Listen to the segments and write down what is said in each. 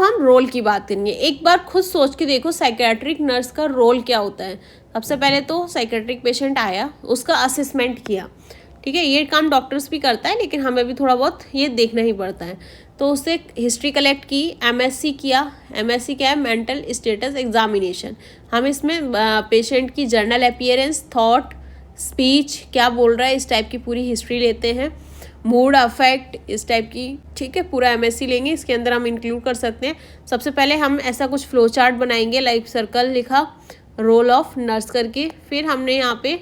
अब हम रोल की बात करेंगे। एक बार खुद सोच के देखो साइकेट्रिक नर्स का रोल क्या होता है। सबसे पहले तो साइकेट्रिक पेशेंट आया, उसका असेसमेंट किया, ठीक है, ये काम डॉक्टर्स भी करता है लेकिन हमें भी थोड़ा बहुत ये देखना ही पड़ता है। तो उससे हिस्ट्री कलेक्ट की, एमएससी किया। एमएससी क्या है? Mental status examination. हम इसमें पेशेंट की जर्नल अपीयरेंस, थॉट, स्पीच, क्या बोल रहा है, इस टाइप की पूरी हिस्ट्री लेते हैं। मूड, अफेक्ट, इस टाइप की, ठीक है, पूरा एमएससी लेंगे। इसके अंदर हम इंक्लूड कर सकते हैं। सबसे पहले हम ऐसा कुछ फ्लो चार्ट बनाएंगे, लाइक सर्कल लिखा, रोल ऑफ नर्स करके, फिर हमने यहाँ पे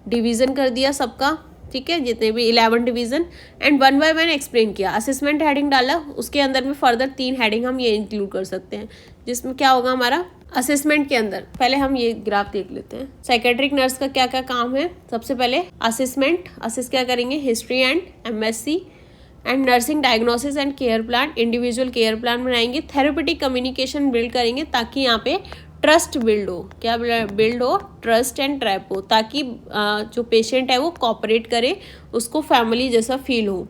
डिवीज़न कर दिया सबका, ठीक है, जितने भी 11 division, and one by one explain किया। असेसमेंट हेडिंग डाला, उसके अंदर में फर्दर 3 हेडिंग हम ये इंक्लूड कर सकते हैं, जिसमें क्या होगा हमारा असेसमेंट के अंदर। पहले हम ये ग्राफ देख लेते हैं, साइकेट्रिक नर्स का क्या क्या काम है। सबसे पहले असेसमेंट, असेस क्या करेंगे, history and MSc and nursing diagnosis and care plan, individual care plan बनाएंगे। थेरेपेटिक कम्युनिकेशन बिल्ड करेंगे ताकि यहाँ पे ट्रस्ट बिल्ड हो। क्या बिल्ड हो? ट्रस्ट एंड ट्रैप हो, ताकि जो पेशेंट है वो कॉपरेट करे, उसको फैमिली जैसा फील हो।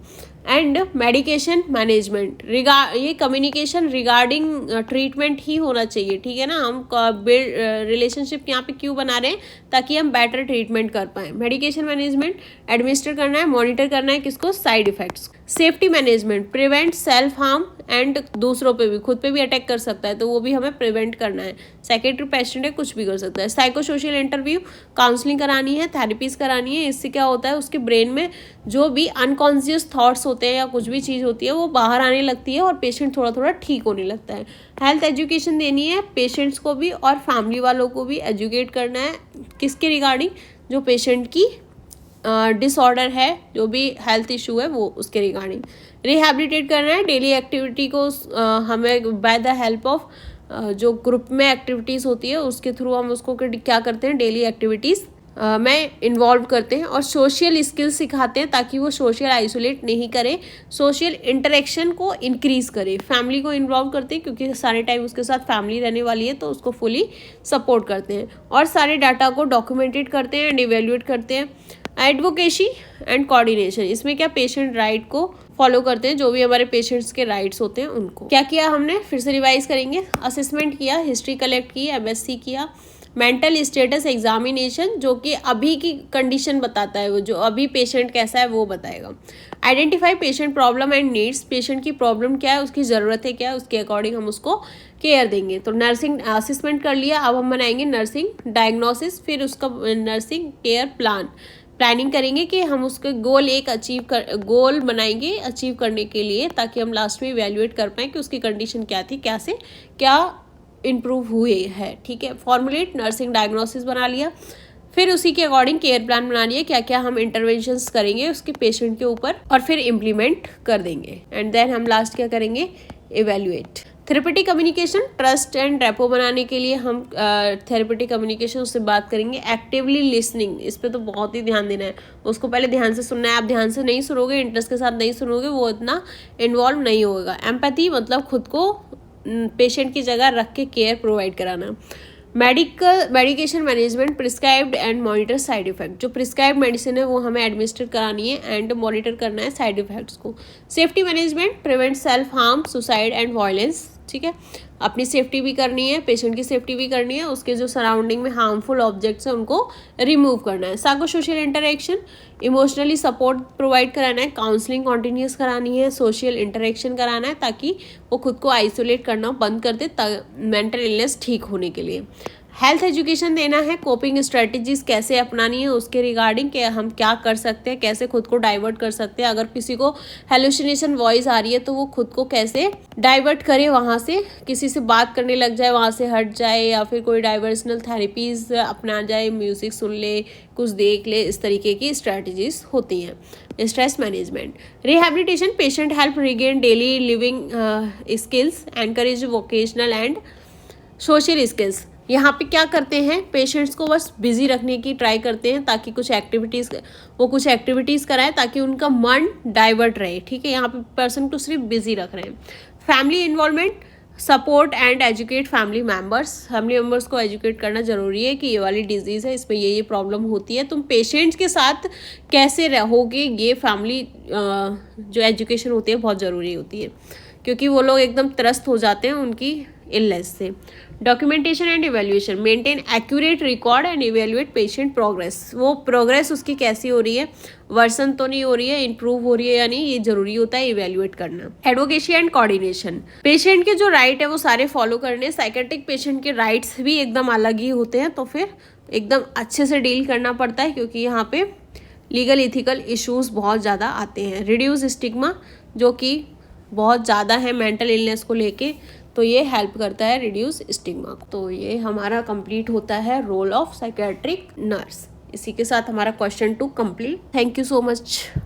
एंड मेडिकेशन मैनेजमेंट, ये कम्युनिकेशन रिगार्डिंग ट्रीटमेंट ही होना चाहिए, ठीक है ना। हम रिलेशनशिप यहाँ पे क्यों बना रहे हैं? ताकि हम बेटर ट्रीटमेंट कर पाएँ। मेडिकेशन मैनेजमेंट, एडमिनिस्टर करना है, मॉनिटर करना है किसको? Side effects. Safety management, prevent self harm and दूसरों पे भी, खुद पे भी अटैक कर सकता है तो वो भी हमें प्रिवेंट करना है। साइकेट्रिक पेशेंट है, कुछ भी कर सकता है। साइको सोशल इंटरव्यू, काउंसलिंग करानी है, थेरेपीज करानी है। इससे क्या होता है, उसके ब्रेन में जो भी अनकॉन्शियस थॉट्स होते हैं या कुछ भी चीज़ होती है वो बाहर आने लगती है और पेशेंट थोड़ा थोड़ा ठीक होने लगता है। हेल्थ एजुकेशन देनी है, पेशेंट्स को भी और फैमिली वालों को भी एजुकेट करना है, किसके रिगार्डिंग? जो पेशेंट की डिसऑर्डर है, जो भी हेल्थ इशू है वो उसके रिगार्डिंग। रिहैबिलिटेट करना है, डेली एक्टिविटी को हमें बाय द हेल्प ऑफ जो ग्रुप में एक्टिविटीज़ होती है उसके थ्रू हम उसको क्या करते हैं, डेली एक्टिविटीज़ में इन्वॉल्व करते हैं। और सोशल स्किल्स सिखाते हैं ताकि वो सोशल आइसोलेट नहीं करे, सोशल इंटरेक्शन को इंक्रीज करे। फैमिली को इन्वॉल्व करते हैं क्योंकि सारे टाइम उसके साथ फैमिली रहने वाली है तो उसको फुली सपोर्ट करते हैं। और सारे डाटा को डॉक्यूमेंटेड करते हैं एंड इवेल्युएट करते हैं। एडवोकेसी एंड कोऑर्डिनेशन, इसमें क्या पेशेंट राइट को फॉलो करते हैं, जो भी हमारे पेशेंट्स के राइट्स होते हैं उनको। क्या किया हमने, फिर से रिवाइज करेंगे। असेसमेंट किया, हिस्ट्री कलेक्ट की, एमएससी किया। मेंटल स्टेटस एग्जामिनेशन, जो कि अभी की कंडीशन बताता है, वो जो अभी पेशेंट कैसा है वो बताएगा। Identify patient problem and needs, patient की प्रॉब्लम क्या है, उसकी ज़रूरत क्या है, उसके अकॉर्डिंग हम उसको केयर देंगे। तो नर्सिंग असेसमेंट कर लिया, अब हम बनाएंगे नर्सिंग डायग्नोसिस, फिर उसका नर्सिंग केयर प्लानिंग करेंगे कि हम उसके गोल बनाएंगे अचीव करने के लिए, ताकि हम लास्ट में इवैल्यूएट कर पाएँ कि उसकी कंडीशन क्या थी, क्या से क्या इम्प्रूव हुए है, ठीक है। फॉर्मुलेट नर्सिंग डायग्नोसिस बना लिया, फिर उसी के अकॉर्डिंग केयर प्लान बना लिया, क्या क्या हम इंटरवेंशंस करेंगे उसके पेशेंट के ऊपर, और फिर इम्प्लीमेंट कर देंगे। एंड देन हम लास्ट क्या करेंगे, evaluate. Therapeutic communication, trust and repo बनाने के लिए हम थेरेपेटिक कम्युनिकेशन उससे बात करेंगे। एक्टिवली लिसनिंग, इस पर तो बहुत ही ध्यान देना है, उसको पहले ध्यान से सुनना है। आप ध्यान से नहीं सुनोगे, इंटरेस्ट के साथ नहीं सुनोगे, वो इतना इन्वॉल्व नहीं होगा। एम्पैथी मतलब खुद को पेशेंट की जगह रख के केयर प्रोवाइड कराना। Medication management, prescribed and monitor side effect, जो प्रिस्क्राइब मेडिसिन है वो हमें एडमिनिस्टर करानी है एंड मॉनिटर करना है साइड इफेक्ट्स को। Safety management, prevent self harm, suicide and violence, ठीक है, अपनी सेफ्टी भी करनी है, पेशेंट की सेफ्टी भी करनी है, उसके जो सराउंडिंग में हार्मफुल ऑब्जेक्ट्स हैं उनको रिमूव करना है। Psycho social interaction, emotionally support provide कराना है, काउंसलिंग कॉन्टिन्यूस करानी है, सोशल इंटरेक्शन कराना है ताकि वो खुद को आइसोलेट करना बंद कर दे मेंटल इलनेस ठीक होने के लिए। हेल्थ एजुकेशन देना है, कोपिंग स्ट्रेटजीज कैसे अपनानी है उसके रिगार्डिंग, कि हम क्या कर सकते हैं, कैसे खुद को डाइवर्ट कर सकते हैं। अगर किसी को हेलुसिनेशन वॉइस आ रही है तो वो खुद को कैसे डाइवर्ट करे, वहाँ से किसी से बात करने लग जाए, वहाँ से हट जाए, या फिर कोई डाइवर्सनल थेरेपीज अपना जाए, म्यूजिक सुन ले, कुछ देख ले, इस तरीके की स्ट्रेटजीज होती हैं। Stress management, rehabilitation, patient help regain daily living skills, encourage vocational and social skills. यहाँ पे क्या करते हैं, पेशेंट्स को बस बिजी रखने की ट्राई करते हैं ताकि कुछ एक्टिविटीज़ कराएं ताकि उनका मन डाइवर्ट रहे, ठीक है। यहाँ पे पर्सन को सिर्फ बिजी रख रहे हैं। Family involvement, support and educate family members को एजुकेट करना जरूरी है कि ये वाली डिजीज़ है, इसमें ये प्रॉब्लम होती है, तुम पेशेंट्स के साथ कैसे रहोगे, ये फैमिली जो एजुकेशन होती है बहुत ज़रूरी होती है। क्योंकि वो लोग एकदम त्रस्त हो जाते हैं उनकी इलनेस से। Documentation and evaluation, maintain accurate record and evaluate patient progress. वो प्रोग्रेस उसकी कैसी हो रही है, वर्सन तो नहीं हो रही है, इंप्रूव हो रही है या नहीं, ये जरूरी होता है इवेल्युएट करना। एडवोकेसी एंड कोऑर्डिनेशन, पेशेंट के जो राइट है वो सारे फॉलो करने। साइकेट्रिक पेशेंट के राइट्स भी एकदम अलग ही होते हैं, तो फिर एकदम अच्छे से डील करना पड़ता है, क्योंकि यहाँ पे लीगल इथिकल इश्यूज बहुत ज़्यादा आते हैं। रिड्यूस स्टिग्मा, जो कि बहुत ज़्यादा है मेंटल इलनेस को लेके, तो ये हेल्प करता है रिड्यूस स्टिग्मा। तो ये हमारा कंप्लीट होता है रोल ऑफ साइकियाट्रिक नर्स। इसी के साथ हमारा question 2 complete. Thank you so much.